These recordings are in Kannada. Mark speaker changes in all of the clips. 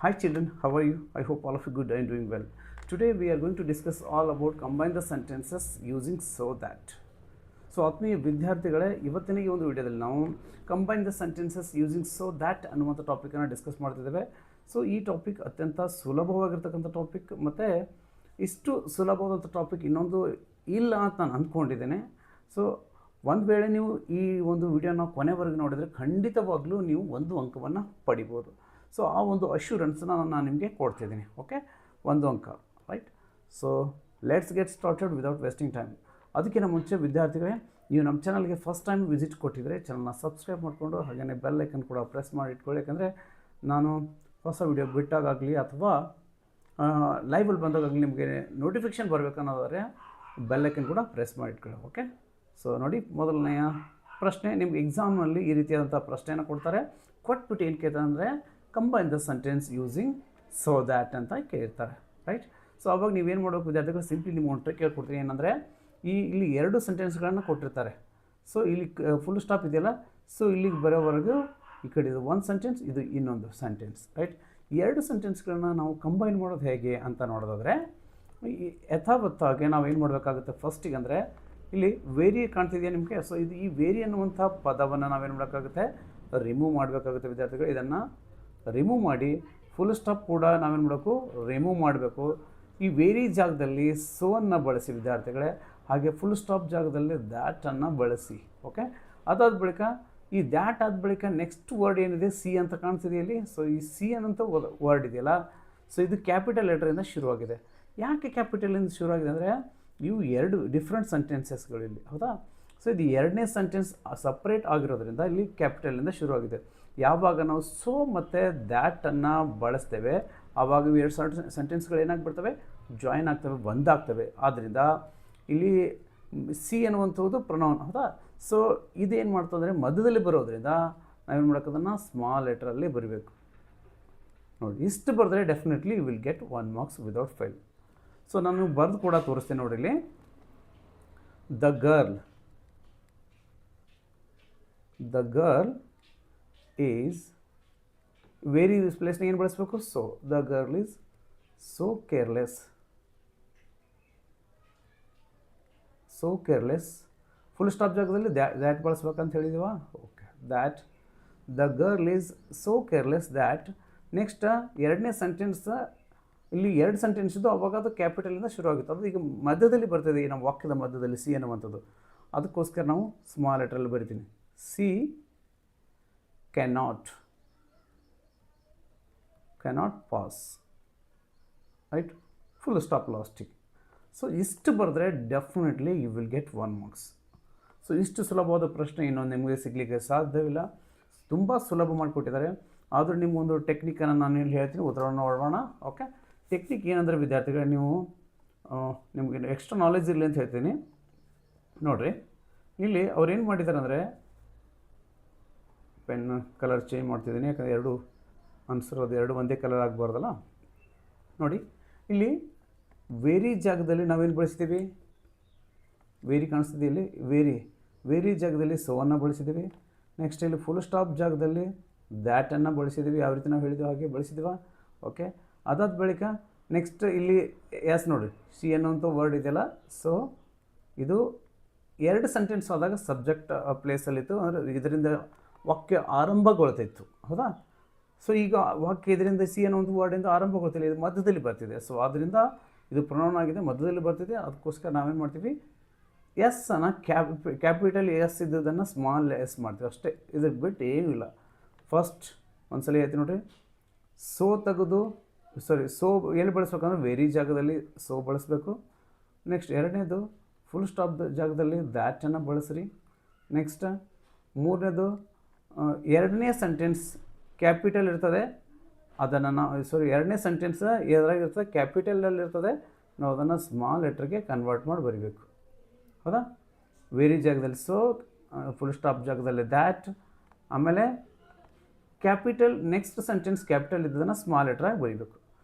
Speaker 1: Hi children, how are you? I hope all of you good and doing well. Today we are going to discuss all about combine the sentences using so that. So ಆತ್ಮೀಯ ವಿದ್ಯಾರ್ಥಿಗಳೇ, ಇವತ್ತಿನ ಈ ಒಂದು ವಿಡಿಯೋದಲ್ಲಿ ನಾವು combine the sentences using so that ಅನ್ನುವಂಥ ಟಾಪಿಕನ್ನು ಡಿಸ್ಕಸ್ ಮಾಡ್ತಿದ್ದೇವೆ. ಸೊ ಈ ಟಾಪಿಕ್ ಅತ್ಯಂತ ಸುಲಭವಾಗಿರ್ತಕ್ಕಂಥ ಟಾಪಿಕ್, ಮತ್ತು ಇಷ್ಟು ಸುಲಭವಾದಂಥ ಟಾಪಿಕ್ ಇನ್ನೊಂದು ಇಲ್ಲ ಅಂತ ನಾನು ಅಂದ್ಕೊಂಡಿದ್ದೇನೆ. ಸೊ ಒಂದು ವೇಳೆ ನೀವು ಈ ಒಂದು ವಿಡಿಯೋನ ಕೊನೆವರೆಗೆ ನೋಡಿದರೆ ಖಂಡಿತವಾಗ್ಲೂ ನೀವು ಒಂದು ಅಂಕವನ್ನು ಪಡಿಬೋದು. ಸೊ ಆ ಒಂದು ಅಶ್ಯೂರೆನ್ಸ್ನ ನಾನು ನಿಮಗೆ ಕೊಡ್ತಿದ್ದೀನಿ. ಓಕೆ, ಒಂದು ಅಂಕ, right? So let's get started without wasting time. ಅದಕ್ಕಿಂತ ಮುಂಚೆ ವಿದ್ಯಾರ್ಥಿಗಳೇ, ನೀವು ನಮ್ಮ ಚಾನಲ್ಗೆ ಫಸ್ಟ್ ಟೈಮ್ ವಿಸಿಟ್ ಕೊಟ್ಟಿದ್ದರೆ ಚಾನಲ್ನ ಸಬ್ಸ್ಕ್ರೈಬ್ ಮಾಡಿಕೊಂಡು ಹಾಗೆಯೇ ಬೆಲ್ ಐಕನ್ ಕೂಡ ಪ್ರೆಸ್ ಮಾಡಿ ಇಟ್ಕೊಳ್ಳಿ. ಯಾಕಂದರೆ ನಾನು ಹೊಸ ವಿಡಿಯೋ ಬಿಟ್ಟಾಗಲಿ ಅಥವಾ ಲೈವಲ್ಲಿ ಬಂದಾಗಲಿ ನಿಮಗೆ ನೋಟಿಫಿಕೇಷನ್ ಬರಬೇಕನ್ನೋದಾದರೆ ಬೆಲ್ ಐಕನ್ ಕೂಡ ಪ್ರೆಸ್ ಮಾಡಿ ಇಟ್ಕೊಳ್ಳಿ. ಓಕೆ, ಸೊ ನೋಡಿ, ಮೊದಲನೆಯ ಪ್ರಶ್ನೆ ನಿಮ್ಗೆ ಎಕ್ಸಾಮ್ನಲ್ಲಿ ಈ ರೀತಿಯಾದಂಥ ಪ್ರಶ್ನೆಯನ್ನು ಕೊಡ್ತಾರೆ. ಕೊಟ್ಬಿಟ್ಟು ಏನು ಕೇಳ್ತಾರೆ ಅಂದರೆ combine the sentence using so that ಅಂತ ಕೇಳ್ತಾರೆ, ರೈಟ್? ಸೊ ಅವಾಗ ನೀವೇನು ಮಾಡಬೇಕು ವಿದ್ಯಾರ್ಥಿಗಳು, ಸಿಂಪ್ಲಿ ನಿಮ್ಮ ಒಂದು ಟ್ರಿಕ್ ಹೇಳ್ಕೊಡ್ತೀನಿ. ಏನಂದರೆ ಇಲ್ಲಿ ಎರಡು ಸೆಂಟೆನ್ಸ್ಗಳನ್ನು ಕೊಟ್ಟಿರ್ತಾರೆ. ಸೊ ಇಲ್ಲಿ ಫುಲ್ ಸ್ಟಾಪ್ ಇದೆಯಲ್ಲ, ಸೊ ಇಲ್ಲಿಗೆ ಬರೋವರೆಗೂ ಈ ಕಡೆ ಇದು ಒಂದು ಸೆಂಟೆನ್ಸ್, ಇದು ಇನ್ನೊಂದು ಸೆಂಟೆನ್ಸ್, ರೈಟ್? ಎರಡು ಸೆಂಟೆನ್ಸ್ಗಳನ್ನ ನಾವು ಕಂಬೈನ್ ಮಾಡೋದು ಹೇಗೆ ಅಂತ ನೋಡೋದಾದರೆ ಯಥಾವತ್ತಾಗಿ ನಾವು ಏನು ಮಾಡಬೇಕಾಗುತ್ತೆ ಫಸ್ಟಿಗೆ ಅಂದರೆ ಇಲ್ಲಿ ವೇರಿ ಕಾಣ್ತಿದೆಯಾ ನಿಮಗೆ? ಸೊ ಇದು ಈ ವೇರಿ ಅನ್ನುವಂಥ ಪದವನ್ನು ನಾವೇನು ಮಾಡೋಕ್ಕಾಗುತ್ತೆ, ರಿಮೂವ್ ಮಾಡಬೇಕಾಗುತ್ತೆ ವಿದ್ಯಾರ್ಥಿಗಳು. ಇದನ್ನು ರಿಮೂವ್ ಮಾಡಿ ಫುಲ್ ಸ್ಟಾಪ್ ಕೂಡ ನಾವೇನು ಮಾಡಬೇಕು, ರಿಮೂವ್ ಮಾಡಬೇಕು. ಈ ವೇರಿ ಜಾಗದಲ್ಲಿ ಸೋವನ್ನು ಬಳಸಿ ವಿದ್ಯಾರ್ಥಿಗಳೇ, ಹಾಗೆ ಫುಲ್ ಸ್ಟಾಪ್ ಜಾಗದಲ್ಲಿ ದ್ಯಾಟನ್ನು ಬಳಸಿ. ಓಕೆ, ಅದಾದ ಬಳಿಕ ಈ ದ್ಯಾಟ್ ಆದ ಬಳಿಕ ನೆಕ್ಸ್ಟ್ ವರ್ಡ್ ಏನಿದೆ ಸಿ ಅಂತ ಕಾಣಿಸ್ತಿದೆಯಲ್ಲಿ. ಸೊ ಈ ಸಿ ಅನ್ನೋಂಥ ವರ್ಡ್ ಇದೆಯಲ್ಲ, ಸೊ ಇದು ಕ್ಯಾಪಿಟಲ್ ಲೆಟರಿಂದ ಶುರುವಾಗಿದೆ. ಯಾಕೆ ಕ್ಯಾಪಿಟಲಿಂದ ಶುರುವಾಗಿದೆ ಅಂದರೆ ಇವು ಎರಡು ಡಿಫ್ರೆಂಟ್ ಸೆಂಟೆನ್ಸಸ್ಗಳಿಲ್ಲಿ, ಹೌದಾ? ಸೊ ಇದು ಎರಡನೇ ಸೆಂಟೆನ್ಸ್ ಸಪ್ರೇಟ್ ಆಗಿರೋದ್ರಿಂದ ಇಲ್ಲಿ ಕ್ಯಾಪಿಟಲಿಂದ ಶುರುವಾಗಿದೆ. ಯಾವಾಗ ನಾವು ಸೋ ಮತ್ತು ದ್ಯಾಟನ್ನು ಬಳಸ್ತೇವೆ ಆವಾಗ ಇವು ಎರಡು ಸೆಂಟೆನ್ಸ್ಗಳು ಏನಾಗ್ಬಿಡ್ತವೆ, ಜಾಯಿನ್ ಆಗ್ತವೆ, ಒಂದಾಗ್ತವೆ. ಆದ್ದರಿಂದ ಇಲ್ಲಿ ಸಿ ಅನ್ನುವಂಥದ್ದು ಪ್ರೊನೌನ್, ಹೌದಾ? ಸೊ ಇದೇನು ಮಾಡ್ತಂದರೆ ಮಧ್ಯದಲ್ಲಿ ಬರೋದ್ರಿಂದ ನಾವೇನು ಮಾಡೋಕ್ಕದನ್ನು ಸ್ಮಾಲ್ ಲೆಟ್ರಲ್ಲಿ ಬರೀಬೇಕು. ನೋಡಿ, ಇಷ್ಟು ಬರೆದ್ರೆ definitely you will get 1 marks without fail. So ನಾನು ಬರೆದು ಕೂಡ ತೋರಿಸ್ತೇನೆ ನೋಡಿ. ಇಲ್ಲಿ ದ ಗರ್ಲ್ ಈಸ್ ವೇರಿ ಪ್ಲೇಸ್ನಾಗ ಏನು ಬಳಸಬೇಕು, so the girl is so careless. Full stop ಜಾಗದಲ್ಲಿ ದ್ಯಾಟ್ ಬಳಸ್ಬೇಕಂತ ಹೇಳಿದೀವ. Okay, that the girl is so careless that. Next ಎರಡನೇ ಸೆಂಟೆನ್ಸ್, ಇಲ್ಲಿ ಎರಡು ಸೆಂಟೆನ್ಸ್ ಇದ್ದು ಅವಾಗ ಅದು ಕ್ಯಾಪಿಟಲಿಂದ ಶುರುವಾಗಿತ್ತು. ಅದು ಈಗ ಮಧ್ಯದಲ್ಲಿ ಬರ್ತದೆ, ನಮ್ಮ ವಾಕ್ಯದ ಮಧ್ಯದಲ್ಲಿ ಸಿ ಅನ್ನುವಂಥದ್ದು. ಅದಕ್ಕೋಸ್ಕರ ನಾವು ಸ್ಮಾಲ್ ಲೆಟ್ರಲ್ಲಿ ಬರಿತೀನಿ. C cannot pass, right? Full stop ಲಾಸ್ಟಿಗೆ. ಸೊ ಇಷ್ಟು ಬರೆದ್ರೆ definitely you will get 1 marks. So ಇಷ್ಟು ಸುಲಭವಾದ ಪ್ರಶ್ನೆ ಇನ್ನೊಂದು ನಿಮಗೆ ಸಿಗಲಿಕ್ಕೆ ಸಾಧ್ಯವಿಲ್ಲ. ತುಂಬ ಸುಲಭ ಮಾಡಿಕೊಟ್ಟಿದ್ದಾರೆ. ಆದರೂ ನಿಮಗೊಂದು ಟೆಕ್ನಿಕನ್ನು ನಾನು ಇಲ್ಲಿ ಹೇಳ್ತೀನಿ, ಉತ್ತರವನ್ನು ನೋಡೋಣ. ಓಕೆ, ಟೆಕ್ನಿಕ್ ಏನಂದರೆ ವಿದ್ಯಾರ್ಥಿಗಳು, ನೀವು ನಿಮಗೆ ಎಕ್ಸ್ಟ್ರಾ ನಾಲೆಜ್ ಇರಲಿ ಅಂತ ಹೇಳ್ತೀನಿ. ನೋಡಿರಿ, ಇಲ್ಲಿ ಅವ್ರೇನು ಮಾಡಿದ್ದಾರೆ ಅಂದರೆ ಪೆನ್ ಕಲರ್ ಚೇಂಜ್ ಮಾಡ್ತಿದ್ದೀನಿ, ಯಾಕಂದರೆ ಎರಡು ಅನ್ಸರೋದು ಎರಡು ಒಂದೇ ಕಲರ್ ಆಗಬಾರ್ದಲ್ಲ. ನೋಡಿ, ಇಲ್ಲಿ ವೇರಿ ಜಾಗದಲ್ಲಿ ನಾವೇನು ಬಳಸ್ತೀವಿ, ವೇರಿ ಕಾಣಿಸ್ತಿದೆ ಇಲ್ಲಿ, ವೇರಿ ಜಾಗದಲ್ಲಿ ಸೋವನ್ನು ಬಳಸಿದ್ದೀವಿ. ನೆಕ್ಸ್ಟ್ ಇಲ್ಲಿ ಫುಲ್ ಸ್ಟಾಪ್ ಜಾಗದಲ್ಲಿ ದ್ಯಾಟನ್ನು ಬಳಸಿದ್ದೀವಿ. ಯಾವ ರೀತಿ ನಾವು ಹೇಳಿದ್ವಿ ಹಾಗೆ ಬಳಸಿದ್ದೀವ. ಓಕೆ, ಅದಾದ ಬಳಿಕ ನೆಕ್ಸ್ಟ್ ಇಲ್ಲಿ ಎಸ್ ನೋಡಿ, ಸಿ ಅನ್ನೋಂಥ ವರ್ಡ್ ಇದೆಯಲ್ಲ. ಸೊ ಇದು ಎರಡು ಸೆಂಟೆನ್ಸ್ ಆದಾಗ ಸಬ್ಜೆಕ್ಟ್ ಪ್ಲೇಸಲ್ಲಿತ್ತು, ಅಂದರೆ ಇದರಿಂದ ವಾಕ್ಯ ಆರಂಭಗೊಳ್ತಿತ್ತು, ಹೌದಾ? ಸೊ ಈಗ ವಾಕ್ಯ ಇದರಿಂದ ಸಿ ಅನ್ನೋಂಥ ವರ್ಡಿಂದ ಆರಂಭಗೊಳ್ತಿಲ್ಲ, ಇದು ಮಧ್ಯದಲ್ಲಿ ಬರ್ತಿದೆ. ಸೊ ಆದ್ದರಿಂದ ಇದು ಪ್ರೊನೌನ್ ಆಗಿದೆ, ಮಧ್ಯದಲ್ಲಿ ಬರ್ತಿದೆ. ಅದಕ್ಕೋಸ್ಕರ ನಾವೇನು ಮಾಡ್ತೀವಿ, ಎಸ್ ಅನ್ನು ಕ್ಯಾಪಿಟಲ್ ಎಸ್ ಇದ್ದದನ್ನು ಸ್ಮಾಲ್ ಎಸ್ ಮಾಡ್ತೀವಿ ಅಷ್ಟೇ. ಇದಕ್ಕೆ ಬಿಟ್ಟು ಏನೂ ಇಲ್ಲ. ಫಸ್ಟ್ ಒಂದ್ಸಲ ಹೇಳ್ತೀನಿ ನೋಡಿರಿ, ಸೋ ತೆಗೆದು ಸೋ ಎಲ್ಲಿ ಬಳಸ್ಬೇಕಂದ್ರೆ ವೇರಿ ಜಾಗದಲ್ಲಿ ಸೋ ಬಳಸಬೇಕು. ನೆಕ್ಸ್ಟ್ ಎರಡನೇದು ಫುಲ್ ಸ್ಟಾಪ್ ಜಾಗದಲ್ಲಿ ದ್ಯಾಟನ್ನು ಬಳಸ್ರಿ. ನೆಕ್ಸ್ಟ್ ಮೂರನೇದು ಎರಡನೇ ಸೆಂಟೆನ್ಸ್ ಕ್ಯಾಪಿಟಲ್ ಇರ್ತದೆ, ಅದನ್ನು ನಾವು ಎರಡನೇ ಸೆಂಟೆನ್ಸ್ ಎದುರಾಗಿರ್ತದೆ, ಕ್ಯಾಪಿಟಲಲ್ಲಿರ್ತದೆ, ನಾವು ಅದನ್ನು ಸ್ಮಾಲ್ ಲೆಟ್ರಿಗೆ ಕನ್ವರ್ಟ್ ಮಾಡಿ ಬರೀಬೇಕು, ಹೌದಾ? ವೇರಿ ಜಾಗದಲ್ಲಿ ಸೋ, ಫುಲ್ ಸ್ಟಾಪ್ ಜಾಗದಲ್ಲಿ ದ್ಯಾಟ್, ಆಮೇಲೆ ಕ್ಯಾಪಿಟಲ್ ನೆಕ್ಸ್ಟ್ ಸೆಂಟೆನ್ಸ್ ಕ್ಯಾಪಿಟಲ್ ಇದ್ದದನ್ನು ಸ್ಮಾಲ್ ಲೆಟ್ರಾಗಿ ಬರೀಬೇಕು.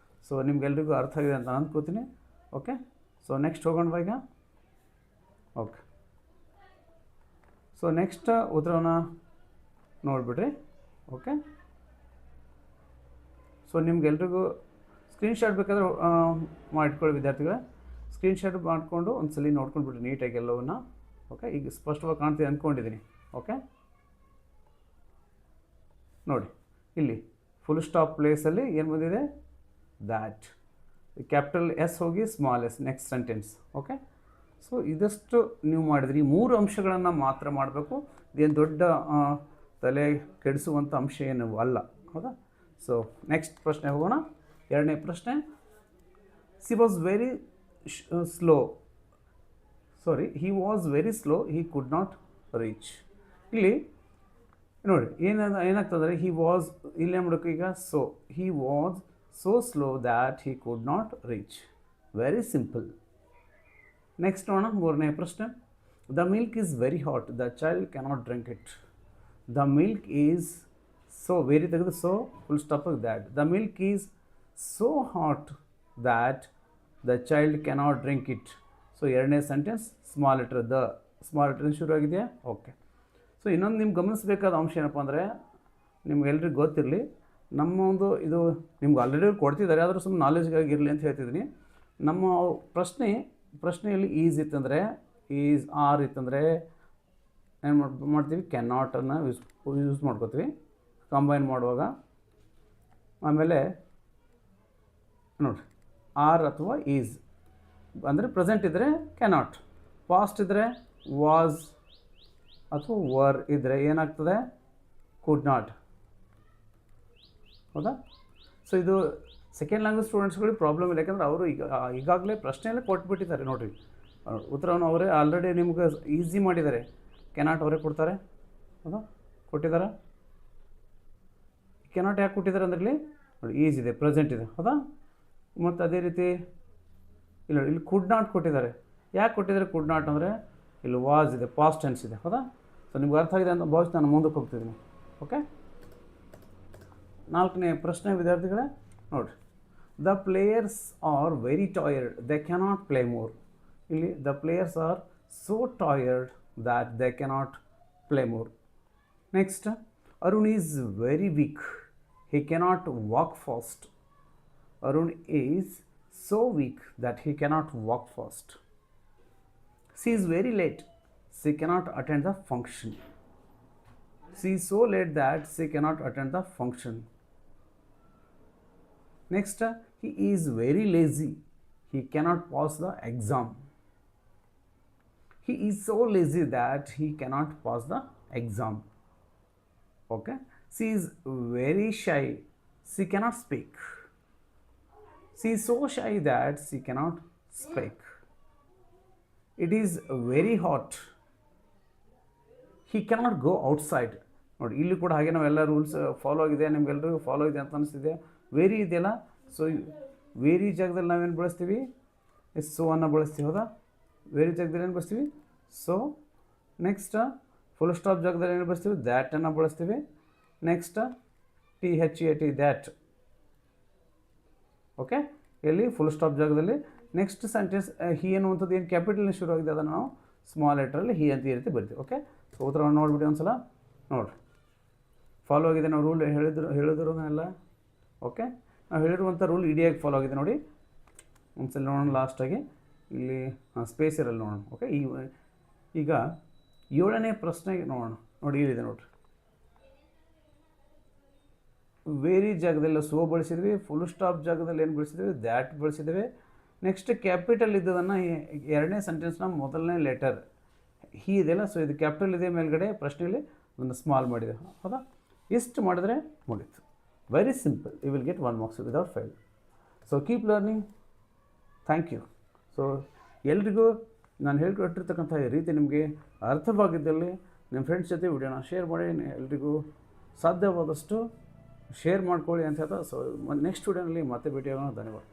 Speaker 1: ಸೊ ನಿಮ್ಗೆಲ್ರಿಗೂ ಅರ್ಥ ಆಗಿದೆ ಅಂತ ನಾನು ಅಂದ್ಕೋತೀನಿ. ಓಕೆ, ಸೊ ನೆಕ್ಸ್ಟ್ ಹೋಗೋಣ ಈಗ. ಓಕೆ, ಸೊ ನೆಕ್ಸ್ಟ್ ಉತ್ತರವನ್ನು ನೋಡಿಬಿಡ್ರಿ. ಓಕೆ, ಸೊ ನಿಮ್ಗೆಲ್ರಿಗೂ ಸ್ಕ್ರೀನ್ಶಾಟ್ ಬೇಕಾದರೆ ಮಾಡಿಟ್ಕೊಳ್ಳಿ ವಿದ್ಯಾರ್ಥಿಗಳೇ. ಸ್ಕ್ರೀನ್ಶಾಟ್ ಮಾಡಿಕೊಂಡು ಒಂದು ಸಲ ನೋಡ್ಕೊಂಡ್ಬಿಟ್ರಿ ನೀಟಾಗಿ ಎಲ್ಲವನ್ನ. ಓಕೆ, ಈಗ ಸ್ಪಷ್ಟವಾಗಿ ಕಾಣ್ತೀವಿ ಅಂದ್ಕೊಂಡಿದ್ದೀನಿ. ಓಕೆ, ನೋಡಿ ಇಲ್ಲಿ ಫುಲ್ ಸ್ಟಾಪ್ ಪ್ಲೇಸಲ್ಲಿ ಏನು ಬಂದಿದೆ, ದ್ಯಾಟ್. ಕ್ಯಾಪಿಟಲ್ ಎಸ್ ಹೋಗಿ small S, next sentence. Okay, so ಇದಷ್ಟು ನೀವು ಮಾಡಿದ್ರಿ. ಈ 3 ಅಂಶಗಳನ್ನು ಮಾತ್ರ ಮಾಡಬೇಕು. ಇದೇನು ದೊಡ್ಡ ತಲೆ ಕೆಡಿಸುವಂಥ ಅಂಶ ಏನು ಅಲ್ಲ, ಹೌದಾ? ಸೊ ನೆಕ್ಸ್ಟ್ ಪ್ರಶ್ನೆ ಹೋಗೋಣ. 2ನೇ ಪ್ರಶ್ನೆ. He was very slow, he could not reach. ಇಲ್ಲಿ ನೋಡಿ ಏನಾಗ್ತದೆ, ಹಿ ವಾಸ್, ಇಲ್ಲಿ ಏನು ಮಾಡಬೇಕು ಈಗ, so he was so slow that he could not reach. Very simple. Next ನೋಡೋಣ 3ನೇ ಪ್ರಶ್ನೆ. The milk is very hot, the child cannot drink it. The milk is, so very ತೆಗೆದು so full stop that. The milk is so hot that the child cannot drink it. So 2ನೇ sentence small letter, the small letter ಶುರು ಆಗಿದೆಯಾ? ಓಕೆ. ಸೊ ಇನ್ನೊಂದು ನಿಮ್ಗೆ ಗಮನಿಸಬೇಕಾದ ಅಂಶ ಏನಪ್ಪ ಅಂದರೆ, ನಿಮ್ಗೆಲ್ರಿಗೂ ಗೊತ್ತಿರಲಿ, ನಮ್ಮ ಒಂದು ಇದು ನಿಮ್ಗೆ ಆಲ್ರೆಡಿ ಕೊಡ್ತಿದ್ದಾರೆ, ಆದರೂ ಸುಮ್ಮನೆ ನಾಲೆಜ್ಗಾಗಿ ಇರಲಿ ಅಂತ ಹೇಳ್ತಿದ್ದೀನಿ. ನಮ್ಮ ಪ್ರಶ್ನೆಯಲ್ಲಿ ಈಸ್ ಇತ್ತಂದರೆ, ಈಸ್ ಆರ್ ಇತ್ತಂದರೆ ಏನು ಮಾಡ್ತೀವಿ, ಕ್ಯಾನ್ ನಾಟನ್ನು ಯೂಸ್ ಮಾಡ್ಕೋತೀವಿ ಕಂಬೈನ್ ಮಾಡುವಾಗ. ಆಮೇಲೆ ನೋಡಿ, ಆರ್ ಅಥವಾ ಈಸ್ ಅಂದರೆ ಪ್ರೆಸೆಂಟ್ ಇದ್ದರೆ ಕ್ಯಾನಾಟ್, ಪಾಸ್ಟ್ ಇದ್ದರೆ ವಾಸ್ ಅಥವಾ ವರ್ ಇದ್ದರೆ ಏನಾಗ್ತದೆ, ಕುಡ್ ನಾಟ್, ಹೌದಾ? ಸೊ ಇದು ಸೆಕೆಂಡ್ ಲ್ಯಾಂಗ್ವೇಜ್ ಸ್ಟೂಡೆಂಟ್ಸ್ಗಳಿಗೆ ಪ್ರಾಬ್ಲಮ್ ಇಲ್ಲ, ಯಾಕಂದರೆ ಅವರು ಈಗಾಗಲೇ ಪ್ರಶ್ನೆಯಲ್ಲೇ ಕೊಟ್ಬಿಟ್ಟಿದ್ದಾರೆ. ನೋಡಿರಿ, ಉತ್ತರವನ್ನು ಅವರೇ ಆಲ್ರೆಡಿ ನಿಮ್ಗೆ ಈಸಿ ಮಾಡಿದ್ದಾರೆ. ಕೆನಾಟ್ ಅವರೇ ಕೊಡ್ತಾರೆ, ಹೌದಾ? ಕೊಟ್ಟಿದ್ದಾರೆ. ಕೆನಾಟ್ ಯಾಕೆ ಕೊಟ್ಟಿದ್ದಾರೆ ಅಂದ್ರೆ ಇಲ್ಲಿ ನೋಡಿ, ಈಸ್ ಇದೆ, ಪ್ರೆಸೆಂಟ್ ಇದೆ, ಹೌದಾ? ಮತ್ತು ಅದೇ ರೀತಿ ಇಲ್ಲಿ ಕುಡ್ ನಾಟ್ ಕೊಟ್ಟಿದ್ದಾರೆ. ಯಾಕೆ ಕೊಟ್ಟಿದ್ದಾರೆ ಕುಡ್ ನಾಟ್ ಅಂದರೆ, ಇಲ್ಲಿ ವಾಸ್ ಇದೆ, ಪಾಸ್ಟ್ ಟೆನ್ಸ್ ಇದೆ, ಹೌದಾ? ಸೊ ನಿಮ್ಗೆ ಅರ್ಥ ಆಗಿದೆ ಅಂತ ಭಾವಿಸಿ ನಾನು ಮುಂದಕ್ಕೆ ಹೋಗ್ತಿದ್ದೀನಿ. ಓಕೆ, 4ನೇ ಪ್ರಶ್ನೆ ವಿದ್ಯಾರ್ಥಿಗಳೇ ನೋಡಿರಿ. The players are very tired, they cannot play more. ಇಲ್ಲಿ the players are so tired that they cannot play more. Next, Arun is very weak, he cannot walk fast. Arun is so weak that he cannot walk fast. She is very late, she cannot attend the function. She is so late that she cannot attend the function. Next, he is very lazy, he cannot pass the exam. He is so lazy that he cannot pass the exam. Okay, she is very shy, she cannot speak. She is so shy that she cannot speak. It is very hot, he cannot go outside. ನೋಡಿ, ಇಲ್ಲಿ ಕೂಡ ಹಾಗೆ ನಾವೆಲ್ಲ ರೂಲ್ಸ್ ಫಾಲೋ ಆಗಿದೆ, ನಿಮ್ಗೆಲ್ಲರಿಗೂ ಫಾಲೋ ಇದೆ ಅಂತ ಅನಿಸ್ತಿದೆ. ವೇರಿ ಇದೆಯಲ್ಲ, ಸೊ ವೇರಿ ಜಾಗದಲ್ಲಿ ನಾವೇನು ಬಳಸ್ತೀವಿ, ಸೋ ಅನ್ನು ಬಳಸ್ತೀವಿ, ಹೌದಾ? ವೇರಿ ಜಾಗದಲ್ಲಿ ಏನು ಬಳಸ್ತೀವಿ, ಸೊ. ನೆಕ್ಸ್ಟ್, ಫುಲ್ ಸ್ಟಾಪ್ ಜಾಗದಲ್ಲಿ ಏನು ಬಳಸ್ತೀವಿ, ದ್ಯಾಟನ್ನು ಬಳಸ್ತೀವಿ. Next, THAT, that. ಓಕೆ, ಎಲ್ಲಿ ಫುಲ್ ಸ್ಟಾಪ್ ಜಾಗದಲ್ಲಿ. ನೆಕ್ಸ್ಟ್ ಸೆಂಟೆನ್ಸ್ ಹಿ ಅನ್ನುವಂಥದ್ದು ಏನು ಕ್ಯಾಪಿಟಲ್ನ ಶುರು ಆಗಿದೆ, ಅದನ್ನು ನಾವು ಸ್ಮಾಲ್ ಲೆಟ್ರಲ್ಲಿ ಹಿ ಅಂತ ಈ ರೀತಿ ಬರ್ತೀವಿ. ಓಕೆ, ಸೊ ಉತ್ತರವನ್ನು ನೋಡಿಬಿಡಿ ಒಂದ್ಸಲ. ನೋಡಿರಿ, ಫಾಲೋ ಆಗಿದೆ, ನಾವು ರೂಲ್ ಹೇಳಿದಿರೋದನ್ನೆಲ್ಲ. ಓಕೆ, ನಾವು ಹೇಳಿರುವಂಥ ರೂಲ್ ಇಡಿಯಾಗಿ ಫಾಲೋ ಆಗಿದೆ ನೋಡಿ. ಒಂದ್ಸಲ ನೋಡೋಣ ಲಾಸ್ಟಾಗಿ, ಇಲ್ಲಿ ಸ್ಪೇಸ್ ಇರಲ್ಲ ನೋಡೋಣ. ಓಕೆ, ಈಗ 7ನೇ ಪ್ರಶ್ನೆಗೆ ನೋಡೋಣ. ನೋಡಿ, ಇಲ್ಲಿದೆ ನೋಡಿರಿ. ವೇರಿ ಜಾಗದಲ್ಲಿ ಸೋ ಬಳಸಿದ್ವಿ, ಫುಲ್ ಸ್ಟಾಪ್ ಜಾಗದಲ್ಲಿ ಏನು ಬಳಸಿದ್ವಿ, ದ್ಯಾಟ್ ಬಳಸಿದ್ದೇವೆ. ನೆಕ್ಸ್ಟ್, ಕ್ಯಾಪಿಟಲ್ ಇದ್ದದನ್ನು 2ನೇ ಸೆಂಟೆನ್ಸ್ನ ಮೊದಲನೇ ಲೆಟರ್ ಹಿ ಇದೆಯಲ್ಲ, ಸೊ ಇದು ಕ್ಯಾಪಿಟಲ್ ಇದೆ ಮೇಲ್ಗಡೆ, ಪ್ರಶ್ನೆಯಲ್ಲಿ ಅದನ್ನು ಸ್ಮಾಲ್ ಮಾಡಿದೆ, ಹೌದಾ? ಇಷ್ಟು ಮಾಡಿದ್ರೆ ಮುಗೀತು. Very simple, you will get 1 marks without fail. So keep learning. Thank you. So ಎಲ್ರಿಗೂ ನಾನು ಹೇಳ್ಕೊಟ್ಟಿರ್ತಕ್ಕಂಥ ರೀತಿ ನಿಮಗೆ ಅರ್ಥವಾಗಿದ್ದಲ್ಲಿ ನಿಮ್ಮ ಫ್ರೆಂಡ್ಸ್ ಜೊತೆ ವಿಡಿಯೋನ ಶೇರ್ ಮಾಡಿ, ಎಲ್ರಿಗೂ ಸಾಧ್ಯವಾದಷ್ಟು ಶೇರ್ ಮಾಡ್ಕೊಳ್ಳಿ ಅಂತ ಹೇಳ್ತಾ, ಸೊ ನೆಕ್ಸ್ಟ್ ವಿಡಿಯೋನಲ್ಲಿ ಮತ್ತೆ ಭೇಟಿಯಾಗೋಣ. ಧನ್ಯವಾದ.